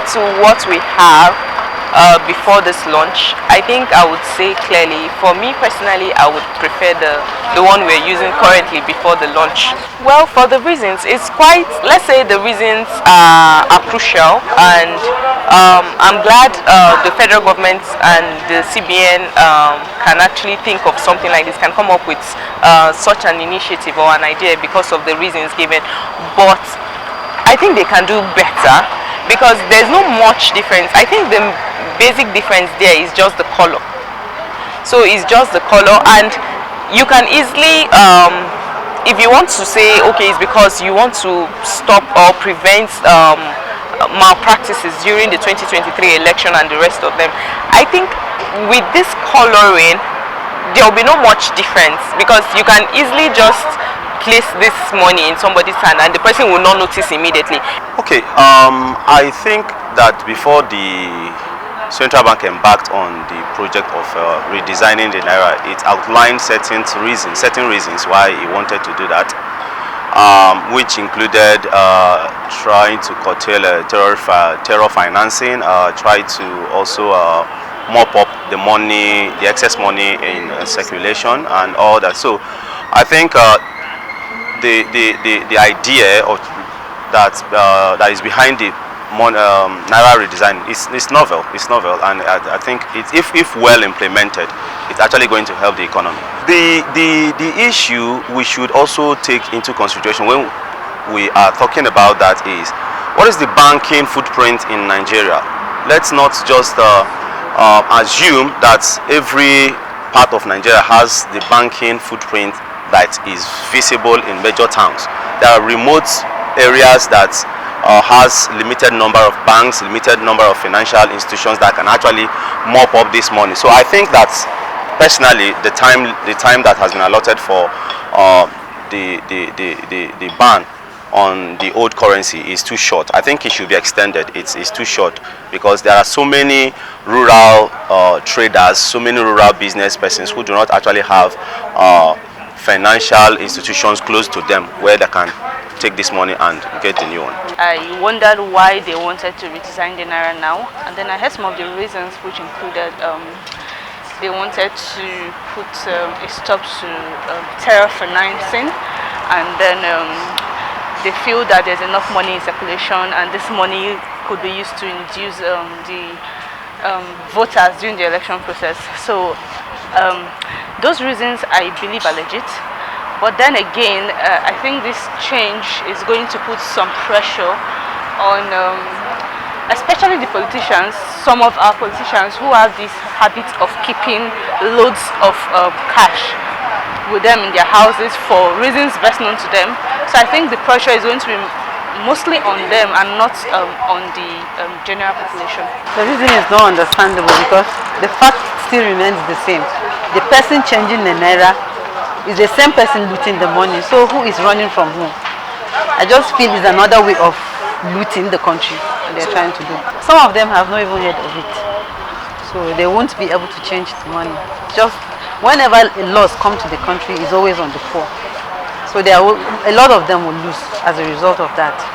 compared to what we have before this launch, I think I would say clearly, for me personally, I would prefer the one we're using currently before the launch. Well, for the reasons, it's quite, let's say the reasons are crucial, and I'm glad the federal government and the CBN can actually think of something like this, can come up with such an initiative or an idea because of the reasons given. But I think they can do better, because there's not much difference. I think the basic difference there is just the color. So it's just the color, and you can easily, if you want to say, okay, it's because you want to stop or prevent malpractices during the 2023 election and the rest of them. I think with this coloring, there will be no much difference, because you can easily just place this money in somebody's hand and the person will not notice immediately. Okay, I think that before the Central Bank embarked on the project of redesigning the Naira, it outlined certain reasons why it wanted to do that, which included trying to curtail terror financing, try to also mop up the money, the excess money in circulation and all that. So I think the idea of that is behind the Naira redesign is novel. It's novel, and I think if well implemented, it's actually going to help the economy. The issue we should also take into consideration when we are talking about that is, what is the banking footprint in Nigeria? Let's not just assume that every part of Nigeria has the banking footprint that is visible in major towns. There are remote areas that has limited number of banks, limited number of financial institutions that can actually mop up this money. So I think that personally, the time that has been allotted for the ban on the old currency is too short. I think it should be extended. It's too short, because there are so many rural traders, so many rural business persons who do not actually have financial institutions close to them where they can take this money and get the new one. I wondered why they wanted to redesign the Naira now, and then I heard some of the reasons, which included they wanted to put a stop to terror financing, and then they feel that there's enough money in circulation and this money could be used to induce the voters during the election process. So those reasons I believe are legit. But then again, I think this change is going to put some pressure on especially the politicians, some of our politicians who have this habit of keeping loads of cash with them in their houses for reasons best known to them. So I think the pressure is going to be mostly on them and not on the general population. The reason is not understandable, because the fact still remains the same. The person changing the Naira is the same person looting the money. So who is running from whom? I just feel it's another way of looting the country that they're trying to do. Some of them have not even heard of it, so they won't be able to change the money. Just whenever a loss comes to the country, is always on the poor. So a lot of them will lose as a result of that.